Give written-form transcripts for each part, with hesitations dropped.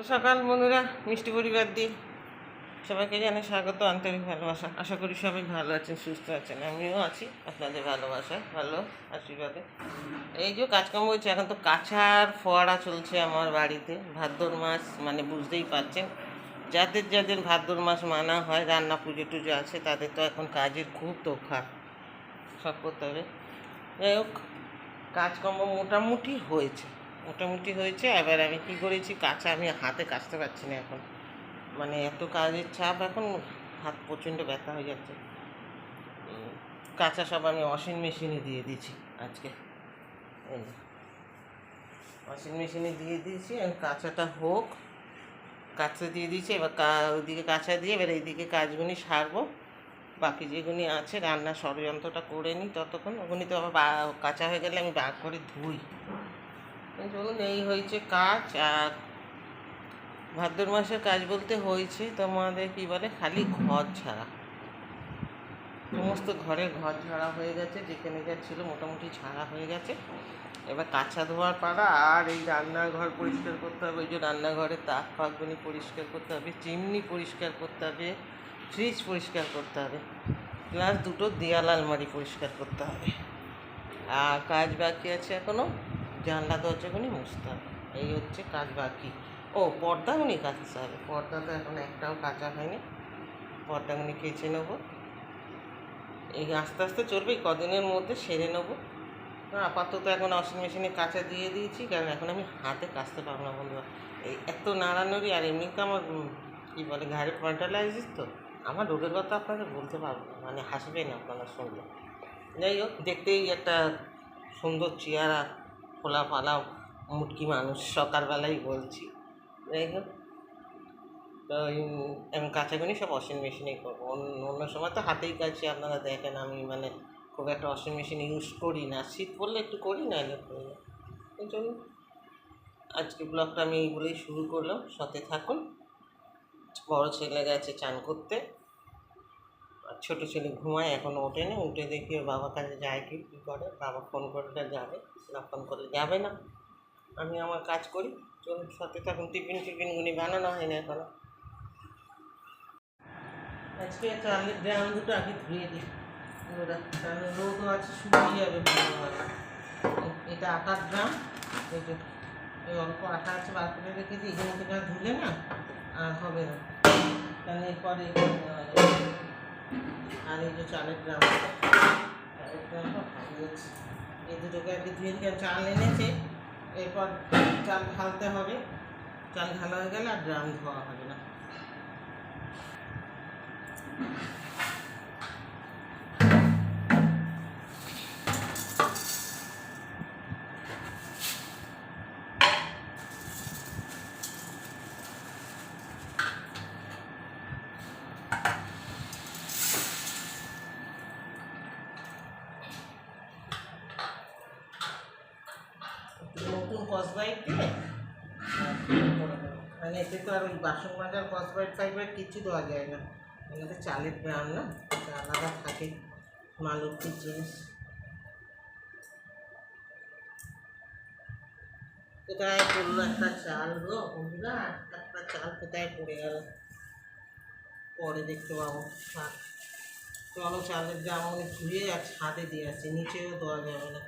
সকাল বন্ধুরা, মিষ্টি পরিবার দিয়ে সবাইকে জানাই স্বাগত, আন্তরিক ভালোবাসা। আশা করি সবাই ভালো আছেন, সুস্থ আছেন। আমিও আছি আপনাদের ভালোবাসায়, ভালো আশীর্বাদে। এই যে কাজকর্ম হচ্ছে, এখন তো কাঁচার ফোয়ারা চলছে আমার বাড়িতে। ভাদ্র মাস মানে বুঝতেই পারছেন, যাদের যাদের ভাদ্র মাস মানা হয়, রান্না পুজো টুজো আছে, তাদের তো এখন কাজের খুব তোফা, সব করতে হবে। যাই হোক, কাজকর্ম মোটামুটি হয়েছে। এবার আমি কী করেছি, আমি হাতে কাচতে পারছি না এখন, মানে এত কাজের চাপ, এখন হাত প্রচণ্ড ব্যথা হয়ে যাচ্ছে। কাঁচা সব আমি ওয়াশিং মেশিনে দিয়ে দিয়েছি আজকে। এই ওয়াশিং মেশিনে দিয়ে দিয়েছি, আর কাঁচাটা হোক, কাঁচতে দিয়ে দিয়েছি। এবার ওইদিকে কাঁচা দিয়ে এবার এইদিকে কাজগুলি সারবো। বাকি যেগুলি আছে রান্নার ষড়যন্ত্রটা করে নিই, ততক্ষণ ওগুলি তো আবার কাঁচা হয়ে গেলে আমি বার করে ধুই। চলুন, এই হয়েছে কাজ। আর ভাদ্র মাসের কাজ বলতে হয়েছে তোমাদের কী বলে, খালি ঘর ছাড়া, সমস্ত ঘরের ঘর ঝাড়া হয়ে গেছে, যেখানে যা ছিল মোটামুটি ছাড়া হয়ে গেছে। এবার কাঁচা ধোয়ার পাড়া। আর এই রান্নাঘর পরিষ্কার করতে হবে, ওই যে রান্নাঘরের তাক ফাঁকগুলি পরিষ্কার করতে হবে, চিমনি পরিষ্কার করতে হবে, ফ্রিজ পরিষ্কার করতে হবে, প্লাস দুটো দেয়াল আলমারি পরিষ্কার করতে হবে। আর কাজ বাকি আছে এখনও, জানলা দরজাগুলি মুছতে হবে। এই হচ্ছে কাজ বাকি। ও, পর্দাগুলি কাচতে হবে। পর্দা তো এখন একটাও কাচা হয়নি, পর্দাগুলি কেচে নেবো। এই আস্তে আস্তে চলবে, কদিনের মধ্যে সেরে নেবো। আপাতত এখন ওয়াশিং মেশিনে কাঁচা দিয়ে দিয়েছি, কারণ এখন আমি হাতে কাচতে পারবো না বন্ধুরা। এই এত নাড়ানাড়ি, আর এমনিতে আমার কী বলে, ঘাড়ে প্যারালাইসিস তো, আমার রোগের কথা আপনাদের বলতে পারবো না, মানে হাসবেন আপনারা শুনলে। যাই হোক, দেখতেই একটা সুন্দর চেহারা, খোলা পালা মুটকি মানুষ, সকালবেলাই বলছি। যাই হোক, তো আমি কাঁচাগুনি সব ওয়াশিং মেশিনেই করবো। অন্য সময় তো হাতেই কাছি, আপনারা দেখেন। আমি মানে খুব একটা ওয়াশিং মেশিন ইউজ করি না, শীত পড়লে একটু করি, না এলে করি না। এই জন্য আজকে ব্লগটা আমি এই বলেই শুরু করলাম, সাথে থাকুন। বড় ছেলে গেছে চান করতে, আর ছোটো ছেলে ঘুমায়, এখনও ওঠেনি। উঠে দেখি ওর বাবার কাছে যায় কি কী করে। বাবা ফোন করে যাবে, না ফোন করলে যাবে না। আমি আমার কাজ করি, চলুন সাথে থাকুন। টিফিনগুলি বানানো হয় না এখনও। আজকে চালের ড্রাম দুটো আগে ধুয়ে দিই ওরা, কারণ রোদও আছে, শুকিয়ে যাবে ভালোভাবে। এটা আটার ড্রাম, এই যে এই অল্প আটা আছে, বার করে রেখেছি। এখানে থেকে আর ধুলে না আর হবে না, কারণ এরপরে আর এই যে চালের ড্রামটা ভালো আছে। এই দুটোকে আগে ধুয়ে দিই, চাল এনেছে, এরপর চাল ঢালতে হবে। চাল ঢালা হয়ে গেলে আর ড্রাম ধোয়া হবে না। নতুন কসবাইট দিয়ে মানে এতে তো আর ওই বাসন মাজার কসবাইট ফাইবাইট কিছু দেওয়া যায় না, এখানে চালের ড্রাম না, এটা আলাদা থাকে, মা লক্ষ্মীর জিনিস। কোথায় পড়লো একটা চাল গো বন্ধুরা, একটা চাল কোথায় পড়ে গেল, পরে দেখতে পাবো। চলো, চালের ড্রাম আমি ধুয়ে আর ছাদে দিয়ে আছে, নিচেও দেওয়া যাবে না।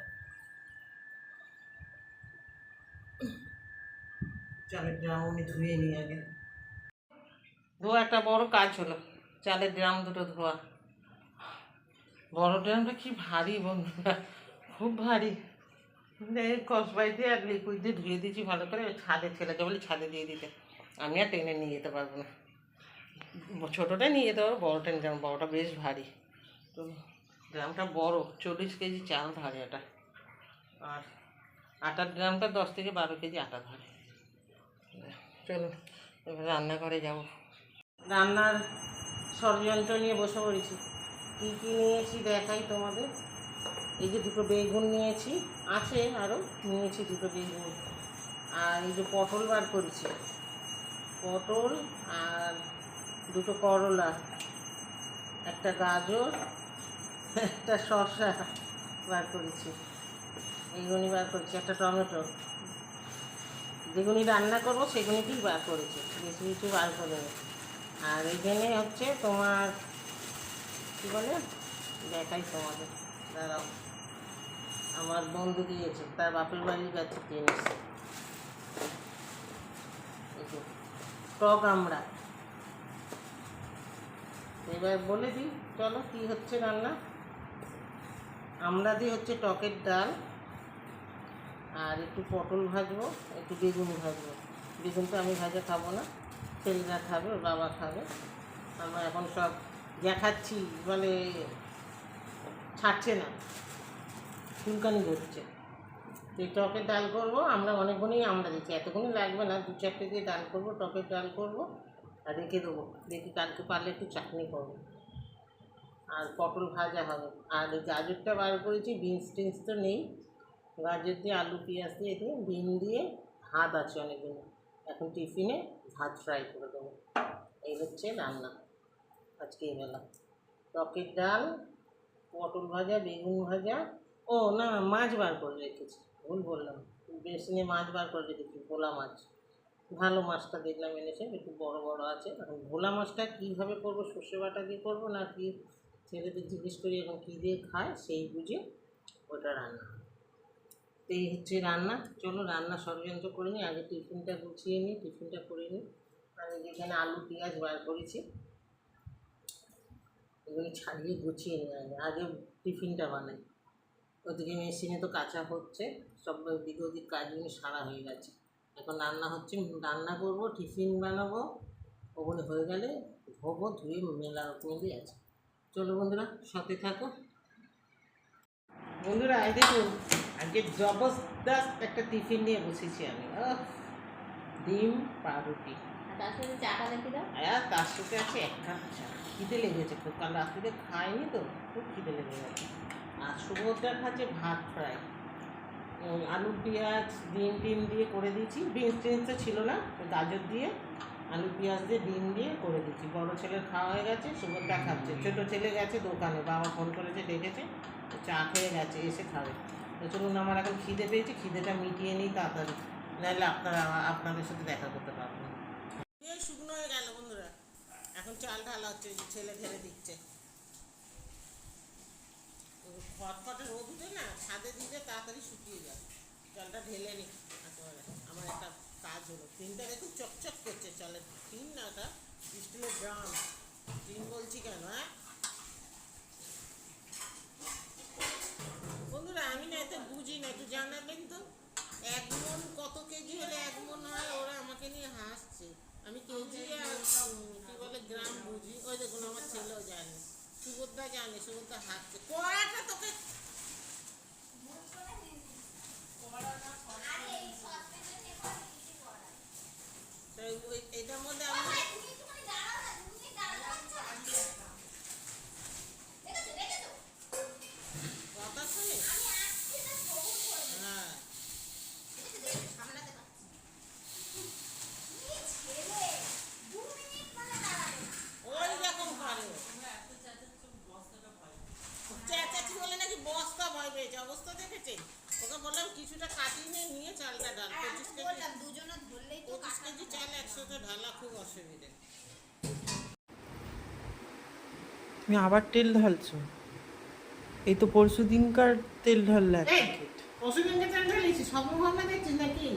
চালের ড্রাম আমি ধুয়ে নিই আগে। ধোয়া একটা বড় কাজ হলো, চালের ড্রাম দুটো ধোয়া। বড় ড্রামটা কি ভারী বন্ধুরা, খুব ভারী। কসবাইতে আর লিকুইড দিয়ে ধুয়ে দিয়েছি ভালো করে। ছাদে, ছেলেকে বলি ছাদে দিয়ে দিতে, আমি আর টেনে নিয়ে যেতে পারবো না। ছোটোটাই নিয়ে যেতে পারবো, বড়োটা নিয়ে যাবো, বড়োটা বেশ ভারী। তো ড্রামটা বড়, 40 কেজি চাল ধরে এটা। আর আটার ড্রামটা 10 থেকে 12 কেজি আটা ধরে। চলুন এবার রান্নাঘরে যাব। রান্নার ষড়যন্ত্র নিয়ে বসে পড়েছি। কী কী নিয়েছি দেখাই তোমাদের। এই যে দুটো বেগুন নিয়েছি, আছে আরও, নিয়েছি দুটো বেগুন। আর এই যে পটল বার করেছি, পটল আর দুটো করলা, একটা গাজর, একটা শসা বার করেছি, এইগুলি বার করেছি, একটা টমেটো, যেগুলি রান্না করবো সেগুলিকেই বার করেছি, বেশি কিছু বার করে নি। আর এইখানে হচ্ছে তোমার কী বলে, দেখাই তোমাদের, দাঁড়াও, আমার বন্ধু দিয়েছে, তার বাপের বাড়ি গেছে জিনিস, টক আমরা। এবার বলে দিই, চলো কী হচ্ছে রান্না। আমরা দিয়ে হচ্ছে টকের ডাল, আর একটু পটল ভাজবো, একটু বেগুন ভাজবো। বেগুনটা আমি ভাজা খাবো না, ছেলেরা খাবে, ওর বাবা খাবে। আমরা এখন সব দেখাচ্ছি, মানে ছাড়ছে না, চুলকানি ধরছে। তো টকের ডাল করবো, আমরা অনেকগুলোই আমরা দিচ্ছি, এতগুলোই লাগবে না, 2-4টে দিয়ে ডাল করবো, টকের ডাল করবো। আর রেখে দেবো, দেখি কালকে পারলে একটু চাটনি করবো। আর পটল ভাজা হবে। আর এই গাজরটা বার করেছি, বিনস টিনস তো নেই, গাজর দিয়ে আলু পেঁয়াজ দিয়ে ডিম দিয়ে ভাত আছে অনেকগুলো, এখন টিফিনে ভাত ফ্রাই করে দেবো। এই হচ্ছে রান্না আজকে এবেলা। টকের ডাল, পটল ভাজা, বেগুন ভাজা, ও না মাছ বার করে রেখেছি, ভুল বললাম, বেসিনে মাছ বার করে রেখেছি, ভোলা মাছ। ভালো মাছটা দেখলাম এনেছে, একটু বড় বড় আছে। এখন ভোলা মাছটা কীভাবে করবো, সর্ষে বাটা দিয়ে করবো না কি, ছেলেদের জিজ্ঞেস করি এখন কী দিয়ে খায়, সেই বুঝে ওটা রান্না। তো এই হচ্ছে রান্না। চলো রান্না ষড়যন্ত্র করে নিই, আগে টিফিনটা গুছিয়ে নিই, টিফিনটা করে নিই। আমি যেখানে আলু পেঁয়াজ বার করেছি এগুলো ছাড়িয়ে গুছিয়ে নিই, আগে টিফিনটা বানাই। ওদিকে মেশিনে তো কাঁচা হচ্ছে, সব দিকে ওদিক কাজগুলো সারা হয়ে গেছে। এখন রান্না হচ্ছে, রান্না করবো, টিফিন বানাবো, ওগুলো হয়ে গেলে ধোবো, ধুয়ে মেলা রকমেরই আছে। চলো বন্ধুরা সাথে থাকো। বন্ধুরা এই দেখুন, আজকে জবরদস্ত একটা টিফিন নিয়ে বসেছি আমি। ডিম পাউরুটি, তার সাথে চাটা দেখি দাও। আর তার সাথে আছে 1 কাপ চা। খিদে লেগেছে খুব, কাল রাত্রিতে খাইনি তো, খুব খিদে লেগে গেছে। আর সুভদ্রা খাচ্ছে ভাত ফ্রাই, আলু পেঁয়াজ ডিম টিম দিয়ে করে দিয়েছি। বিনস টিনস তো ছিল না, গাজর দিয়ে আলু পেঁয়াজ দিয়ে ডিম দিয়ে করে দিচ্ছি। বড় ছেলের খাওয়া হয়ে গেছে, সুভদ্রা খাচ্ছে। ছোটো ছেলে গেছে দোকানে, বাবা ফোন করেছে, ডেকেছে, চা খেয়ে গেছে, এসে খাবে। তো চলুন, আমার এখন খিদে পেয়েছে, খিদেটা মিটিয়ে নিই তাড়াতাড়ি, নাহলে আপনাদের সাথে দেখা করতে পারবো না। এই শুকনো হয়ে গেল বন্ধুরা, এখন চাল ঢালা হচ্ছে, ছেলে ঢেলে দিচ্ছে। খটখটে রোদ উঠে না, ছাদে দিলে তাড়াতাড়ি শুকিয়ে যায়। চালটা ঢেলে নিই একেবারে, আমার একটা কাজ হলো। টিনটা দেখুন চকচক করছে, চালের টিন না, ওটা স্টিলের ড্রাম। টিন বলছি কেন, হ্যাঁ বন্ধুরা, আমি না এতে বুঝি না, একটু জানাবেন তো। 1 মণ কত কেজি হলে 1 মণ হয়, ওরা আমাকে নিয়ে হাসছে। আমি কেজি আর কী বলে গ্রাম বুঝি। ওই দেখুন আমার ছেলেও জানে, সুভদ্রা জানে, সুভদ্রা হাসছে। কড়াটা তোকে এটার মধ্যে আমি কথা শুনি। হ্যাঁ ওই রকম করে, চেঁচাচ্ছি বলে নাকি বস্তা ভয় পেয়েছে, অবস্থা দেখেছে। ওকে বললাম কিছুটা কাটিয়ে নিয়ে চালটা ডাল, 25 কেজি চাল একসাথে ঢালা খুব অসুবিধে। তুমি আবার তেল ঢালছো? এই তো পরশু দিনকার তেল ঢাললে এক এই প্যাকেট। পশুদিনকে চাল ঢালিয়েছি, স্বপ্নভাবনা দেখছিস নাকি?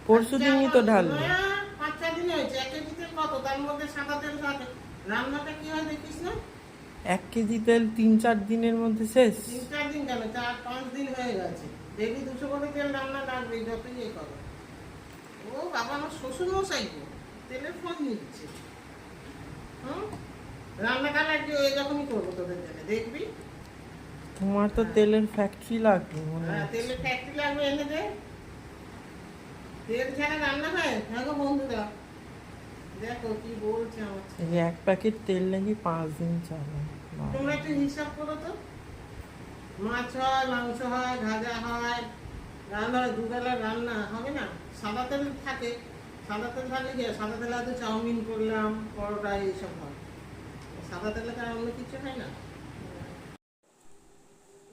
পরশু দিনই তো ঢাললে। 5-4 দিন হয়েছে, 1 কেজি তেল কত, তার মধ্যে সাদা তেল থাকে। রান্নাটা কি হয় দেখিস না, 1 কেজি তেল 3-4 দিনের মধ্যে শেষ। 3-4 দিন কেন, 4-5 দিন হয়ে গেছে। দেখি 200 করে তেল রান্না লাগবে, যতই ইয়ে করো। ও বাবা, আমার শ্বশুর মশাই গো, তেলের ফোন নিচ্ছে। রান্নাটা লাগবে, ওই যখনই করবো তোদের জন্য, দেখবি। তোমার তো তেলের ফ্যাক্টরি লাগবে মনে হ্যাঁ, হয়। তেলের ফ্যাক্টরি লাগবে, এনে দে। তেল ছাড়া রান্না হয়? হ্যাঁ গো বন্ধুরা, দেখো কি বলছে আমার ছেলে। এই 1 প্যাকেট তেল নাকি 5 দিন চলে। তোমরা একটু হিসাব করো তো, মাছ হয়, মাংস হয়, ভাজা হয়, রান্না হয়, দুবেলা রান্না হবে না, সাদা তেল থাকে। সাদা তেল থাকলে কি হয়? সাদা তেলে হয়তো চাউমিন করলাম, পরোটা, এইসব হয়। সাদা তেলে তার অন্য কিছু হয় না।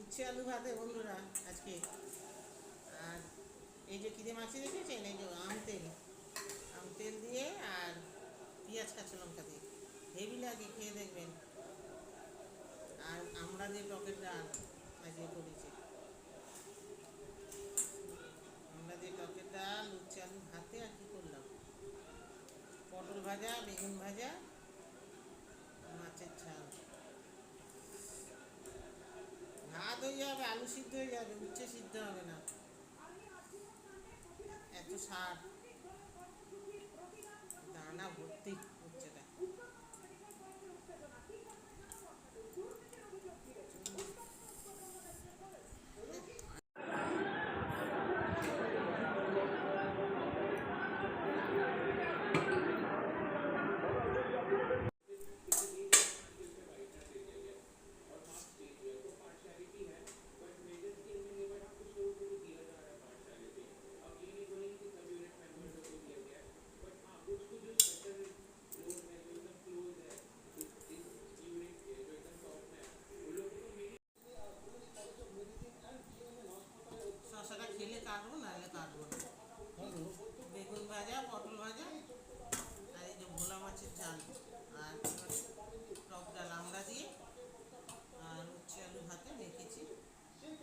উচ্ছে আলু ভাতে বন্ধুরা আজকে। আর এই যে কি দিয়ে মাখিয়ে রেখেছেন, এই যে আম তেল দিয়ে আর পেঁয়াজ কাঁচা লঙ্কা দিয়ে হেভি লাগে, খেয়ে দেখবেন। আর আমরা যে টকের ডাল আজকে করেছি, আমরা যে টকের ডাল, উচ্ছে আলু ভাতে, আর কি করলাম, পটল ভাজা, বেগুন ভাজা, মাছের ঝাল। ভাত হয়ে যাবে, আলু সিদ্ধ হয়ে যাবে, উচ্ছে সিদ্ধ হবে না, এত সার, দানা ভর্তি উচ্ছেটা। শশাটা খেলে কাটবো, নাহলে কাটবো না। বেগুন ভাজা, পটল ভাজা, আর এই যে ভোলা মাছের ঝাল, আর টক ডাল আমরা দিয়ে, আর উচ্ছে আলু ভাতে মেখেছি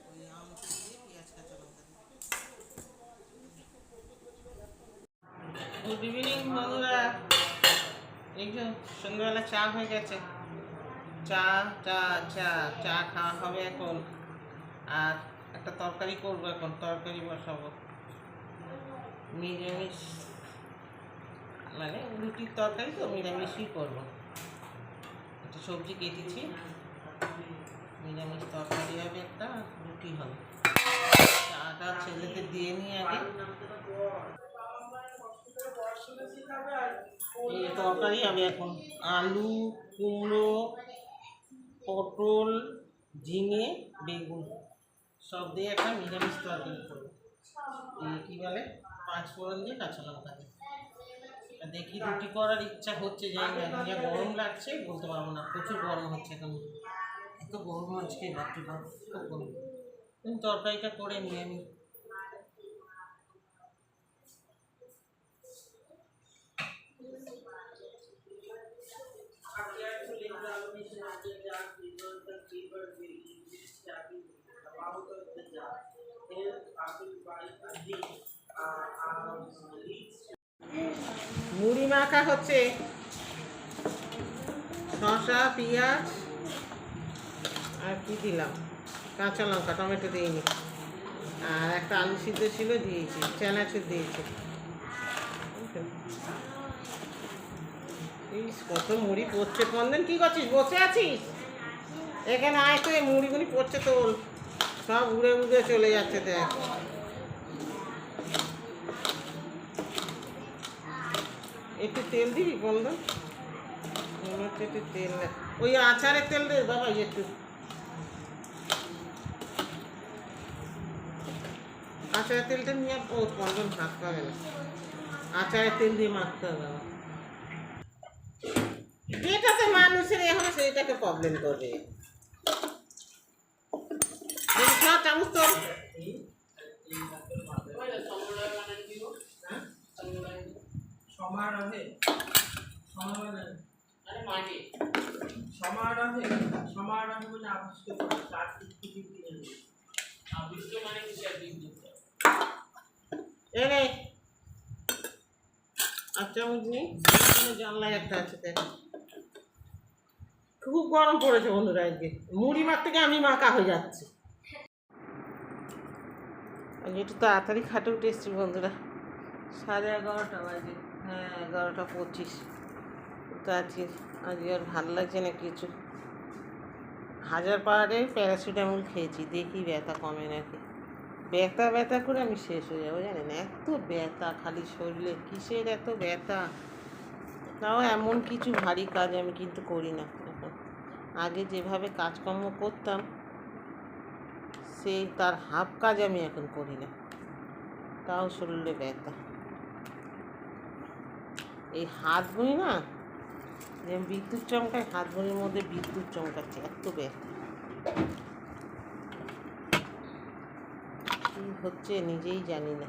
ওই আম তেল দিয়ে, পেঁয়াজ কাঁচা লঙ্কা দিয়ে। গুড ইভিনিং বন্ধুরা, এই যে সন্ধ্যাবেলা চা হয়ে গেছে, চা চা চা চা খাওয়া হবে এখন। আর একটা তরকারি করবো, এখন তরকারি বসাবো, নিরামিষ, মানে রুটির তরকারি তো, নিরামিষই করবো। একটা সবজি কেটেছি, নিরামিষ তরকারি হবে, একটা রুটি হবে। চাটা ছেলেকে দিয়ে নিয়ে আগে, এই তরকারি হবে এখন, আলু, কুমড়ো, পটল, ঝিঙে, বেগুন সব দিয়ে একটা নিরামিষ তরকারি করবো। কী বলে, 5 ফোড়ন দিয়ে, কাঁচা লঙ্কা দিয়ে। দেখি, রুটি করার ইচ্ছা হচ্ছে, যাই না, যা গরম লাগছে বলতে পারবো না, প্রচুর গরম হচ্ছে এখন, এত গরম আজকে, বাড়তে পারবো, খুব গরম। তরকারিটা করে নিয়ে আমি মুড়ি মাখা হচ্ছে, শসা, পেঁয়াজ, আর কি দিলাম, কাঁচা লঙ্কা, টমেটো দিইনি, আর একটা আলু সিদ্ধ ছিল দিয়েছি, চানাচুর দিয়েছি। কত মুড়ি পড়ছে, কন্দন কি করছিস, বসে আছিস? এখানে আয় তো, এই মুড়িগুলি পড়ছে তোর, সব উড়ে উড়ে চলে যাচ্ছে। দেখ, একটু তেল দিবি বন্ধু, একটু তেল, ওই আচারের তেল দে বাবা, একটু আচারের তেলটা নিয়ে, ও বন্ধন ভাত পাবে না, আচারের তেল দিয়ে মাখতে হবে। যেটাতে মানুষের এখন সেইটাকে প্রবলেম করবে, চামচ তো সমারোহে বলে আর চামচ নেই, জানলায় একটা আছে। খুব গরম পড়েছে বন্ধুরা, আজকে মুড়ি মার থেকে আমি মাখা হয়ে যাচ্ছে। একটু তাড়াতাড়ি খাটে উঠে এসছি বন্ধুরা, 11:30 বাজে, হ্যাঁ 11:25। তো আজকে আর ভালো লাগছে না কিছু, 1000 পাহাড়ে প্যারাসিটামল খেয়েছি, দেখি ব্যথা কমে নাকি। ব্যথা করে আমি শেষ হয়ে যাবো, জানেন, এত ব্যথা খালি শরীরে, কিসের এত ব্যথা। তাও এমন কিছু ভারী কাজ আমি কিন্তু করি না এখন, আগে যেভাবে কাজকর্ম করতাম সেই তার হাফ কাজ আমি এখন করি না, তাও শরীরে ব্যথা। এই হাত বুনি না, যেমন বিদ্যুৎ চমকায়, হাত বুনির মধ্যে বিদ্যুৎ চমকাচ্ছে, এত ব্যথা। কী হচ্ছে নিজেই জানি না।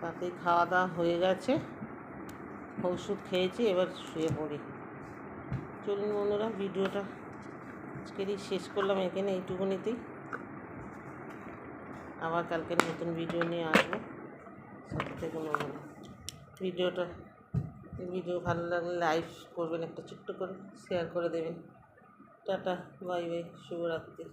তাতেই খাওয়া দাওয়া হয়ে গেছে, ওষুধ খেয়েছি, এবার শুয়ে পড়ি। চলুন বন্ধুরা, ভিডিওটা আজকেরই শেষ করলাম এখানে, এইটুকুনিতেই। আবার কালকে নতুন ভিডিও নিয়ে আসবো। সাথে কোনো ভিডিও ভালো লাগলে লাইক করবেন, একটা ছোট্ট করে শেয়ার করে দেবেন। টাটা, বাই বাই, শুভরাত্রি।